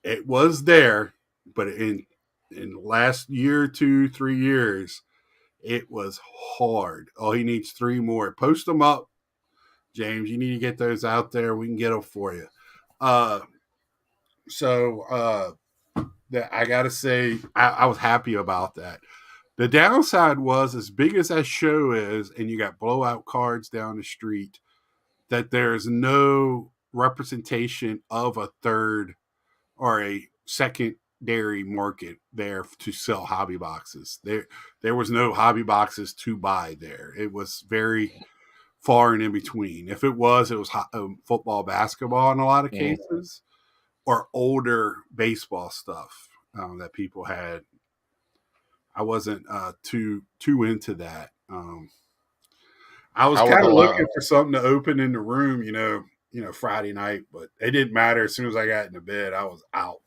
It was there, but in the last year, 2, 3 years, it was hard. Oh, he needs 3 more. Post them up, James. You need to get those out there. We can get them for you. That I got to say, I was happy about that. The downside was, as big as that show is, and you got blowout cards down the street, that there's no representation of a third or a secondary market there to sell hobby boxes. There was no hobby boxes to buy there. It was very far and in between. If it was football, basketball in a lot of cases, or older baseball stuff that people had. I wasn't too into that. I was kind of looking for something to open in the room, Friday night, but it didn't matter. As soon as I got into bed, I was out.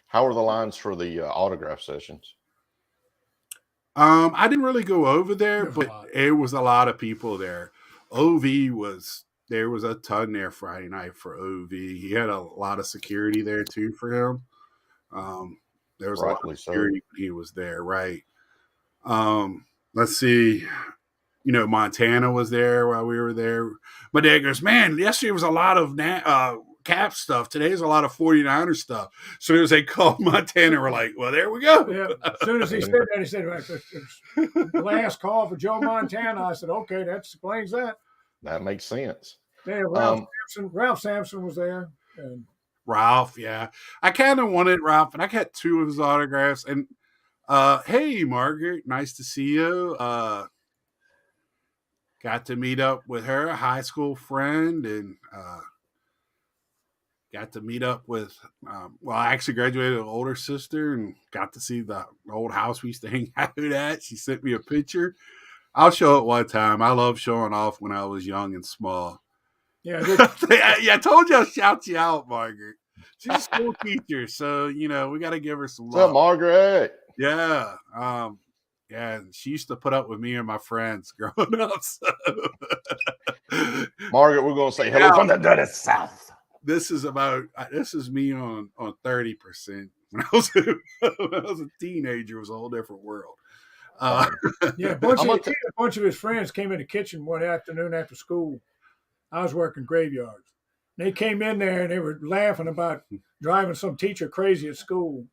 How were the lines for the autograph sessions? I didn't really go over there, but it was a lot of people there. There was a ton there Friday night for OV. He had a lot of security there too for him. There was a lot of security when he was there, right? Let's see. Montana was there while we were there. My dad goes, man, yesterday was a lot of Cap stuff. Today's a lot of 49er stuff. As soon as they called Montana, we're like, well, there we go. Yeah. As soon as he said that, he said, last call for Joe Montana. I said, okay, that explains that. That makes sense. Yeah, Ralph Sampson was there. And Ralph, yeah. I kind of wanted Ralph, and I got 2 of his autographs. And hey, Margaret, nice to see you. Got to meet up with her, a high school friend, and got to meet up with, I actually graduated with an older sister and got to see the old house we used to hang out at. She sent me a picture. I'll show it one time. I love showing off when I was young and small. yeah, I told you I'll shout you out, Margaret. She's a school teacher, so, we got to give her some What's up, love. Margaret? Yeah. Yeah, and she used to put up with me and my friends growing up. So. Margaret, we're going to say hello from the dirty South. This is me on 30%. When I was a teenager, it was a whole different world. Yeah, a bunch of his friends came in the kitchen one afternoon after school. I was working graveyards. They came in there and they were laughing about driving some teacher crazy at school.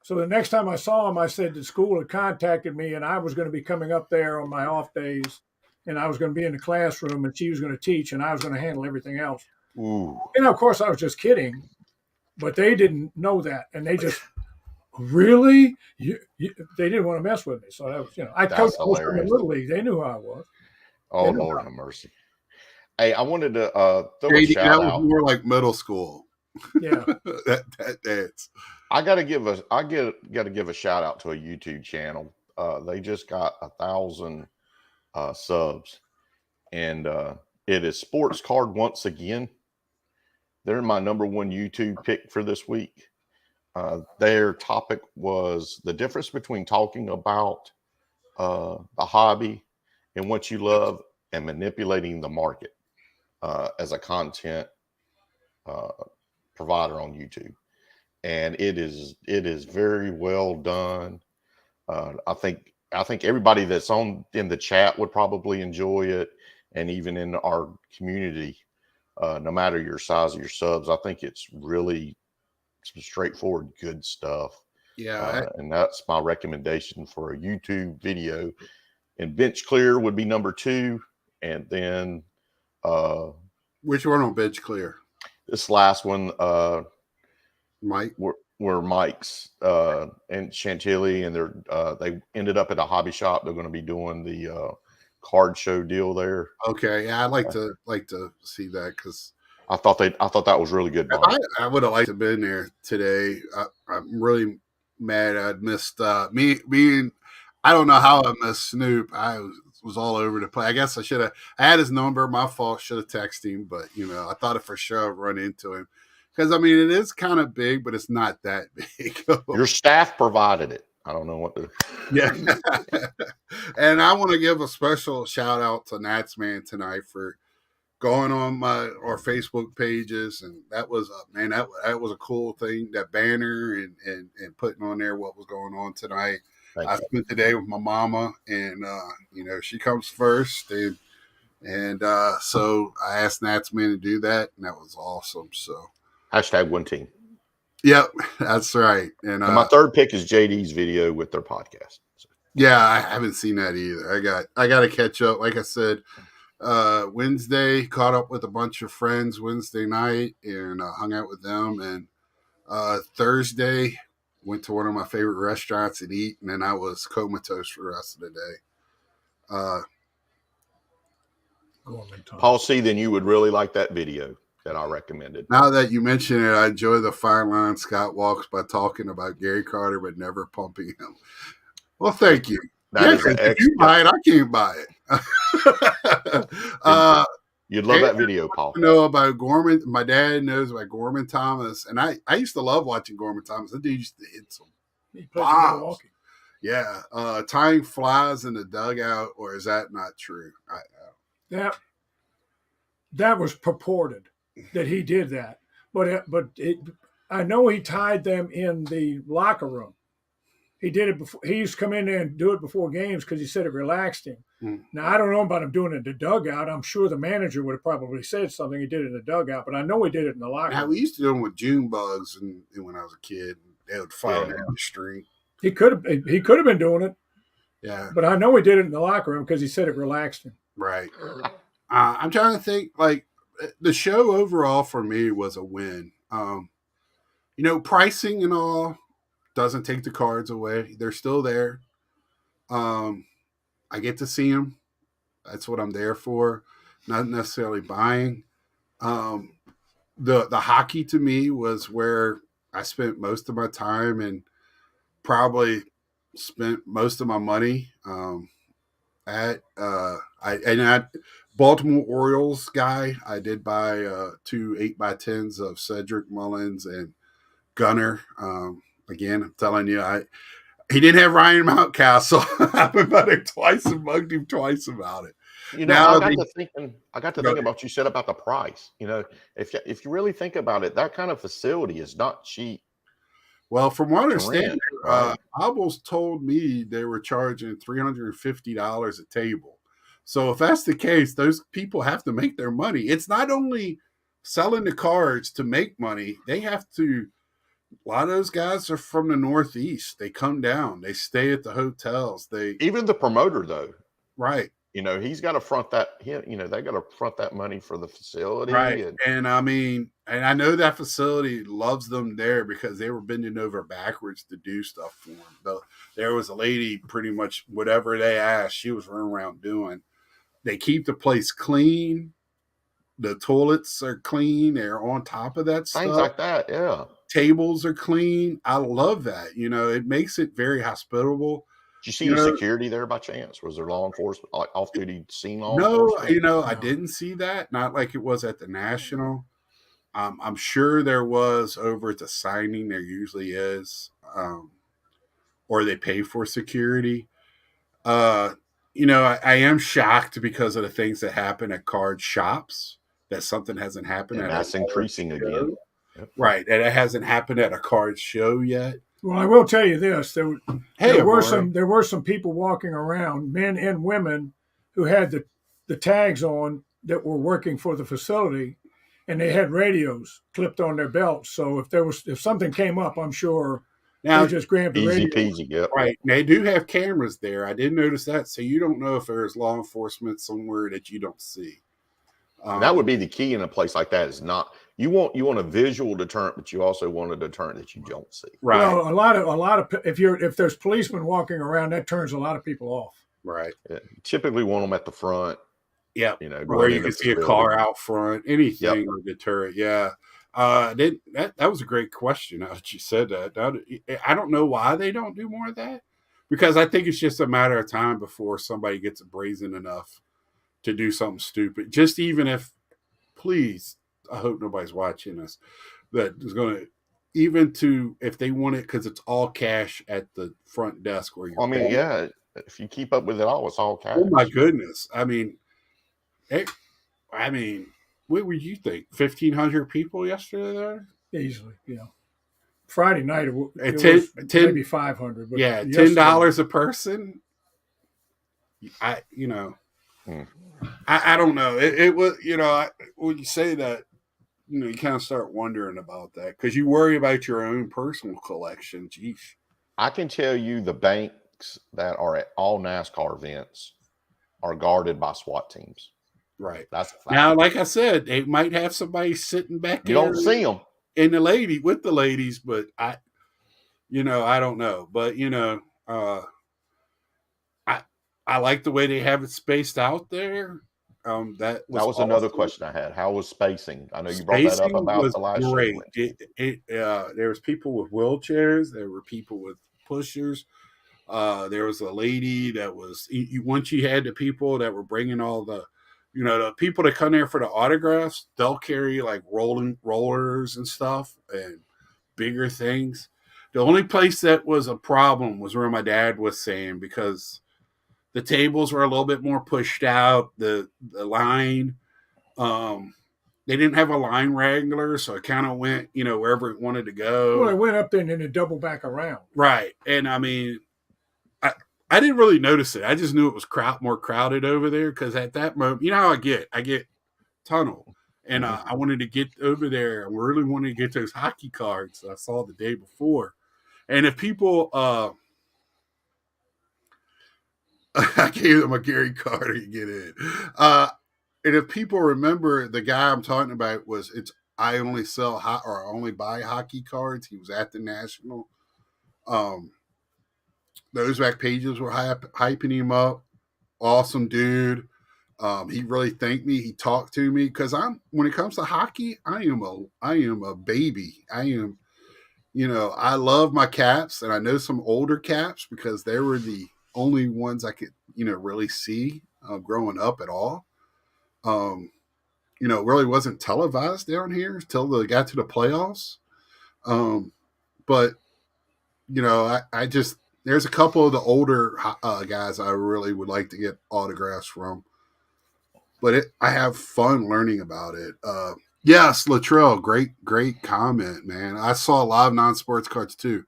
So the next time I saw him, I said the school had contacted me and I was going to be coming up there on my off days and I was going to be in the classroom and she was going to teach and I was going to handle everything else. Ooh. And of course I was just kidding, but they didn't know that. And they just, really? They didn't want to mess with me. So that was, I coached in the Little League. They knew who I was. Oh, Lord have mercy. Hey, I wanted to throw a shout out. That was more like middle school. Yeah. that dance. I gotta give a shout out to a YouTube channel. They just got 1,000 subs, and it is Sports Card once again. They're my number 1 YouTube pick for this week. Their topic was the difference between talking about the hobby and what you love and manipulating the market as a content provider on YouTube. And it is very well done. I think everybody that's in the chat would probably enjoy it, and even in our community, no matter your size of your subs, I think it's really some straightforward, good stuff. Yeah, and that's my recommendation for a YouTube video. And Bench Clear would be number 2, and then which one on Bench Clear? This last one, Mike. Were Mike's and Chantilly, and they ended up at a hobby shop. They're going to be doing the card show deal there. Okay, yeah, I'd like to see that because I thought that was really good. I would have liked to have been there today. I'm really mad I missed me being. I don't know how I missed Snoop. I was all over the place. I guess I should have. I had his number. My fault. Should have texted him, but I thought for sure I'd run into him. Because, it is kind of big, but it's not that big. Your staff provided it. I don't know what to. Yeah. And I want to give a special shout out to Nats Man tonight for going on our Facebook pages. And that was, that was a cool thing, that banner and putting on there what was going on tonight. I spent the day with my mama, and, she comes first. And so I asked Nats Man to do that, and that was awesome. So. #1team. Yep, that's right. And my third pick is JD's video with their podcast. So. Yeah, I haven't seen that either. I got to catch up. Like I said, Wednesday caught up with a bunch of friends Wednesday night and hung out with them. And Thursday went to one of my favorite restaurants and eat, and then I was comatose for the rest of the day. Paul C., then you would really like that video that I recommended. Now that you mention it, I enjoy the fine line Scott walks by talking about Gary Carter but never pumping him. Well, thank you. If you buy it, I can't buy it. You'd love that video, Paul. I know about Gorman. My dad knows about Gorman Thomas, and I used to love watching Gorman Thomas. That dude used to hit some bombs. Yeah, tying flies in the dugout, or is that not true? That was purported that he did that, but I know he tied them in the locker room. He did it before. He used to come in there and do it before games because he said it relaxed him. Now, I don't know about him doing it in the dugout. I'm sure the manager would have probably said something. He did it in the dugout, but I know he did it in the locker room. We used to do them with June bugs, and when I was a kid, they would fly down the street. He could have been doing it. Yeah, but I know he did it in the locker room because he said it relaxed him. Right. I'm trying to think. Like the show overall for me was a win. Pricing and all doesn't take the cards away. They're still there. I get to see them. That's what I'm there for. Not necessarily buying. Um, the hockey to me was where I spent most of my time and probably spent most of my money at. I Baltimore Orioles guy. I did buy 2 8x10s of Cedric Mullins and Gunner. Again, I'm telling you, he didn't have Ryan Mountcastle. I've been about it twice and mugged him twice about it. I got to thinking about you said about the price. If you really think about it, that kind of facility is not cheap. Well, from what I to understand, rent, right? Obels told me they were charging $350 a table. So if that's the case, those people have to make their money. It's not only selling the cards to make money; they have to. A lot of those guys are from the Northeast. They come down. They stay at the hotels. Even the promoter, though, Right. he's got to front that. They got to front that money for the facility. Right. And I mean, and I know that facility loves them there because they were bending over backwards to do stuff for them. But there was a lady, pretty much whatever they asked, she was running around doing. They keep the place clean. The toilets are clean. They're on top of that Things stuff. like that, yeah. Tables are clean. I love that. It makes it very hospitable. Did you see any security there by chance? Was there law enforcement, like off-duty scene law enforcement? No, I didn't see that. Not like it was at the National. I'm sure there was over at the signing. There usually is, or they pay for security. I am shocked because of the things that happen at card shops. That something hasn't happened. And that's increasing again. Yep. Right, and it hasn't happened at a card show yet. Well, I will tell you this: there were some people walking around, men and women, who had the tags on that were working for the facility, and they had radios clipped on their belts. So if something came up, I'm sure they just grabbed the radio. Easy peasy, yep. Right. They do have cameras there. I did notice that. So you don't know if there's law enforcement somewhere that you don't see. That would be the key in a place like that. Is not you want a visual deterrent, but you also want a deterrent that you don't see. Right. Well, a lot of if there's policemen walking around, that turns a lot of people off. Right. Yeah. You typically want them at the front. Yeah. Where you can see a car out front, anything or deterrent. Yeah. That was a great question. Now that you said that, I don't know why they don't do more of that, because I think it's just a matter of time before somebody gets brazen enough to do something stupid. Just even if, please, I hope nobody's watching us, that is going to, even to, if they want it, because it's all cash at the front desk where you're paying. Yeah, if you keep up with it all, it's all cash. Oh my goodness. I mean, what would you think? 1,500 people yesterday there? Easily, yeah. Friday night, it was maybe 500. But yeah, $10 a person. I don't know. It was, when you say that, you kind of start wondering about that because you worry about your own personal collection. Geez. I can tell you the banks that are at all NASCAR events are guarded by SWAT teams. Right. That's a fact. Now, like I said, they might have somebody sitting back there. You don't see them. And with the ladies, but I don't know. But, I like the way they have it spaced out there. That was another question I had. How was spacing? I know you brought that up about the last great. There was people with wheelchairs. There were people with pushers. There was a lady that was, once you had the people that were bringing all the, the people that come there for the autographs, they'll carry like rollers and stuff and bigger things. The only place that was a problem was where my dad was saying, because the tables were a little bit more pushed out. The line, they didn't have a line wrangler, so it kind of went, wherever it wanted to go. Well, it went up there and then it doubled back around. Right. And I mean, I didn't really notice it. I just knew it was more crowded over there because at that moment, how I get tunnel. And I wanted to get over there. I really wanted to get those hockey cards I saw the day before. And if people, I gave them a Gary Carter to get in. And if people remember, the guy I'm talking about I only sell or only buy hockey cards. He was at the National. Um, those back pages were hyping him up. Awesome dude. He really thanked me. He talked to me because when it comes to hockey, I am a baby. I love my Caps, and I know some older Caps because they were the only ones I could really see growing up at all. It really wasn't televised down here until they got to the playoffs. But I just there's a couple of the older guys I really would like to get autographs from. But I have fun learning about it. Yes, Latrell, great comment, man. I saw a lot of non-sports cards too.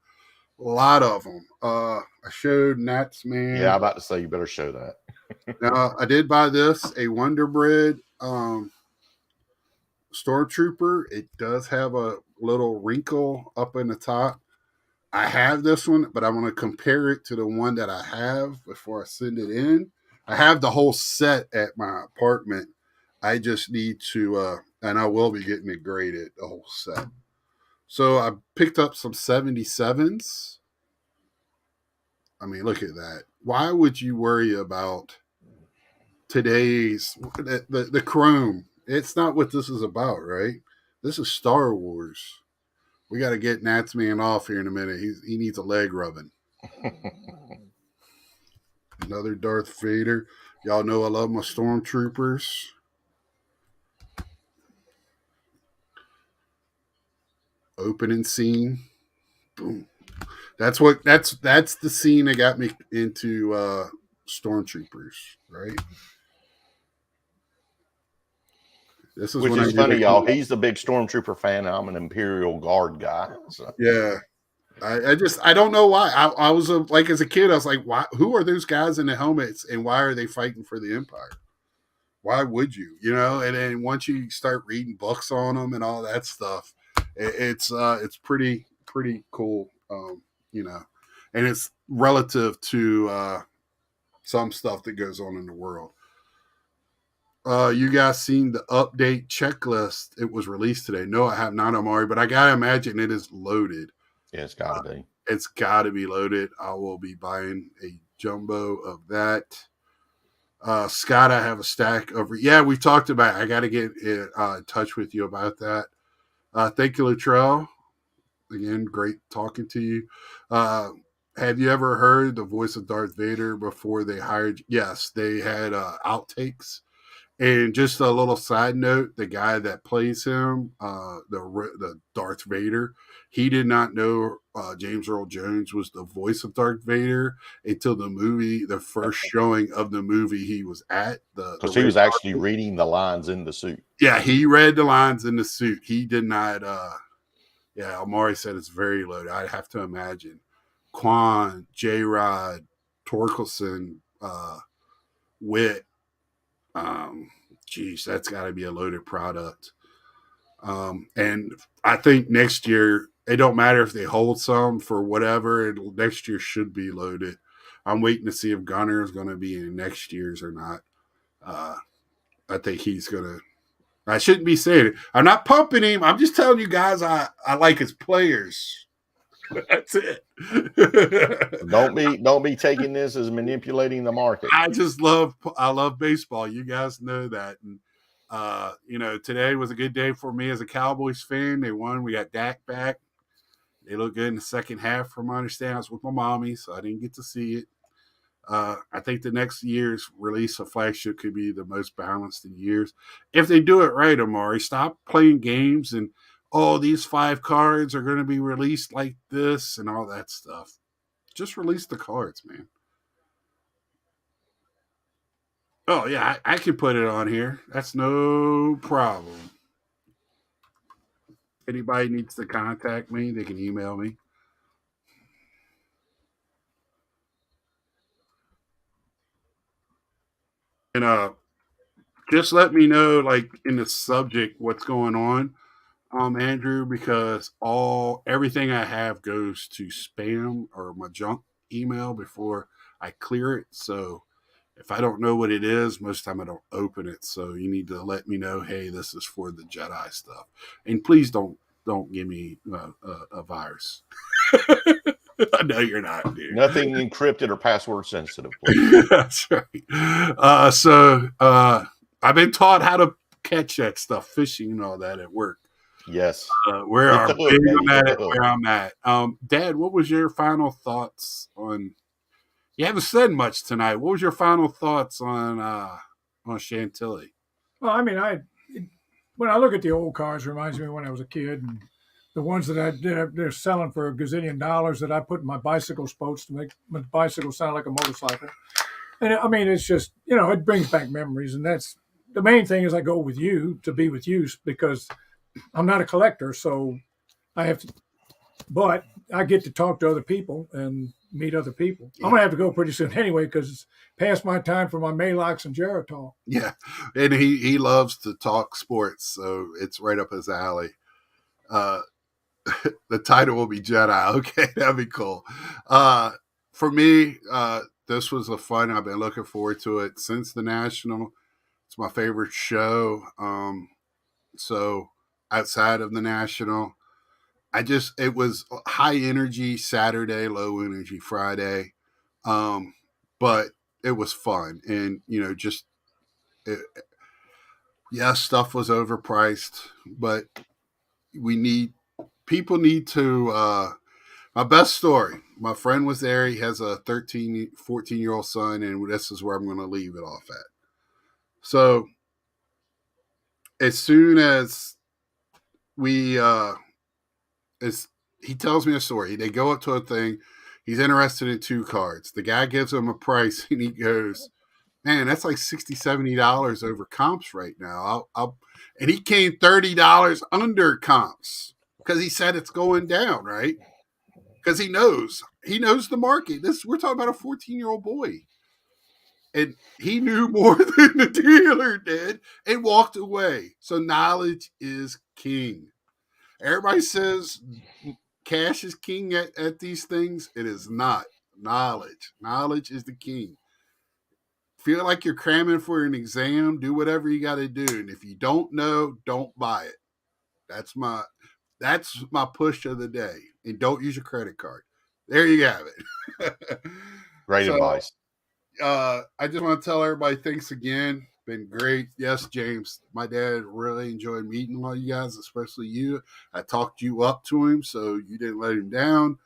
A lot of them. I showed Nats, man. Yeah, I'm about to say you better show that. Now, I did buy this, a Wonder Bread Stormtrooper. It does have a little wrinkle up in the top. I have this one, but I want to compare it to the one that I have before I send it in. I have the whole set at my apartment. I just need to, and I will be getting it graded, the whole set. So I picked up some 77s. I mean, look at that. Why would you worry about the chrome? It's not what this is about, right? This is Star Wars. We got to get Natsman off here in a minute. He needs a leg rubbing. Another Darth Vader. Y'all know I love my stormtroopers. Opening scene. Boom. That's the scene that got me into stormtroopers, right? This is Which when is funny, y'all. He's the big stormtrooper fan. And I'm an Imperial Guard guy. So. Yeah. I don't know why. I was like, as a kid, I was like, why? Who are those guys in the helmets, and why are they fighting for the Empire? Why would you? And then once you start reading books on them and all that stuff, it's pretty cool. And it's relative to some stuff that goes on in the world. You guys seen the update checklist? It was released today. No, I have not, Amari, but I gotta imagine it is loaded. Yeah, it's got to be. It's got to be loaded. I will be buying a jumbo of that. Scott, I have a stack of. Yeah, we talked about it. I got to get in touch with you about that. Thank you, Latrell. Again, great talking to you. Have you ever heard the voice of Darth Vader before they hired? Yes, they had outtakes. And just a little side note: the guy that plays him, the Darth Vader, he did not know James Earl Jones was the voice of Darth Vader until the first showing of the movie he was at. Because he was actually reading the lines in the suit. Yeah, he read the lines in the suit. He did not. Yeah, Amari said it's very loaded. I have to imagine. Quan, J-Rod, Torkelson, Witt. Geez, that's got to be a loaded product. And I think next year, it don't matter if they hold some for whatever. Next year should be loaded. I'm waiting to see if Gunner is going to be in next year's or not. I think he's going to. I shouldn't be saying it. I'm not pumping him. I'm just telling you guys I like his players. That's it. Don't be taking this as manipulating the market. I love baseball. You guys know that. And today was a good day for me as a Cowboys fan. They won. We got Dak back. They look good in the second half, from my understanding. I was with my mommy, so I didn't get to see it. I think the next year's release of flagship could be the most balanced in years. If they do it right, Amari, stop playing games and these 5 cards are going to be released like this and all that stuff. Just release the cards, man. Oh, yeah, I can put it on here. That's no problem. Anybody needs to contact me, they can email me. And just let me know, like, in the subject, what's going on. Andrew, because everything I have goes to spam or my junk email before I clear it. So If I don't know what it is, most of the time I don't open it. So you need to let me know, hey, this is for the Jedi stuff. And please don't give me a virus. I know you're not, dude. Nothing encrypted or password sensitive, please. That's right. I've been taught how to catch that stuff, fishing and all that at work. Yes. Where Get I'm the hook, big baby, on that get at the hook. where I'm at. Dad, what was your final thoughts on? You haven't said much tonight. What was your final thoughts on Chantilly? Well, I mean, when I look at the old cars, it reminds me of when I was a kid, and the ones that they're selling for a gazillion dollars that I put in my bicycle spokes to make my bicycle sound like a motorcycle. And I mean, it's just, it brings back memories, and that's the main thing. Is I go with you to be with you because I'm not a collector, so I have to. But I get to talk to other people and meet other people. I'm gonna have to go pretty soon anyway because it's past my time for my Malox and Geritol. Yeah, and he loves to talk sports, so it's right up his alley. The title will be Jedi. Okay, that'd be cool. For me, this was a fun. I've been looking forward to it since the National. It's my favorite show. So outside of the National, it was high energy Saturday, low energy Friday, but it was fun, and yes, stuff was overpriced, but people need to. My best story. My friend was there. He has a 13, 14-year-old son, and this is where I'm going to leave it off at. So as soon as we he tells me a story. They go up to a thing. He's interested in 2 cards. The guy gives him a price, and he goes, "Man, that's like $60, $70 over comps right now." And he came $30 under comps because he said it's going down, right? Because he knows the market. We're talking about a 14-year-old boy, and he knew more than the dealer did, and walked away. So knowledge is king. Everybody says cash is king at these things. It is not. Knowledge is the king. Feel like you're cramming for an exam, do whatever you got to do. And if you don't know, don't buy it. That's my push of the day. And don't use your credit card. There you have it. Great advice. I just want to tell everybody thanks again. Been great. Yes, James, my dad really enjoyed meeting all you guys, especially you. I talked you up to him, so you didn't let him down.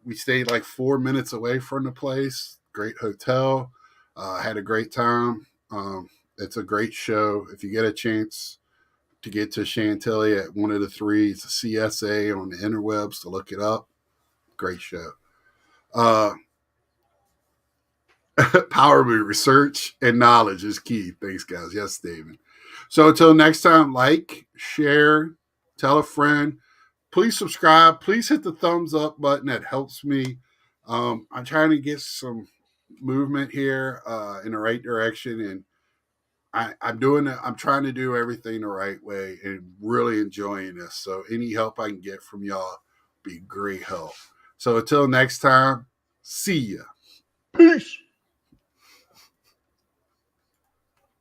We stayed like 4 minutes away from the place. Great hotel. Had a great time. It's a great show. If you get a chance to get to Chantilly at one of the 3, it's a CSA on the interwebs to look it up. Great show. Power move, research and knowledge is key. Thanks, guys. Yes, David. So until next time, like, share, tell a friend. Please subscribe. Please hit the thumbs up button. That helps me. I'm trying to get some movement here in the right direction, and I'm doing it. I'm trying to do everything the right way and really enjoying this. So any help I can get from y'all be great help. So until next time, see ya. Peace.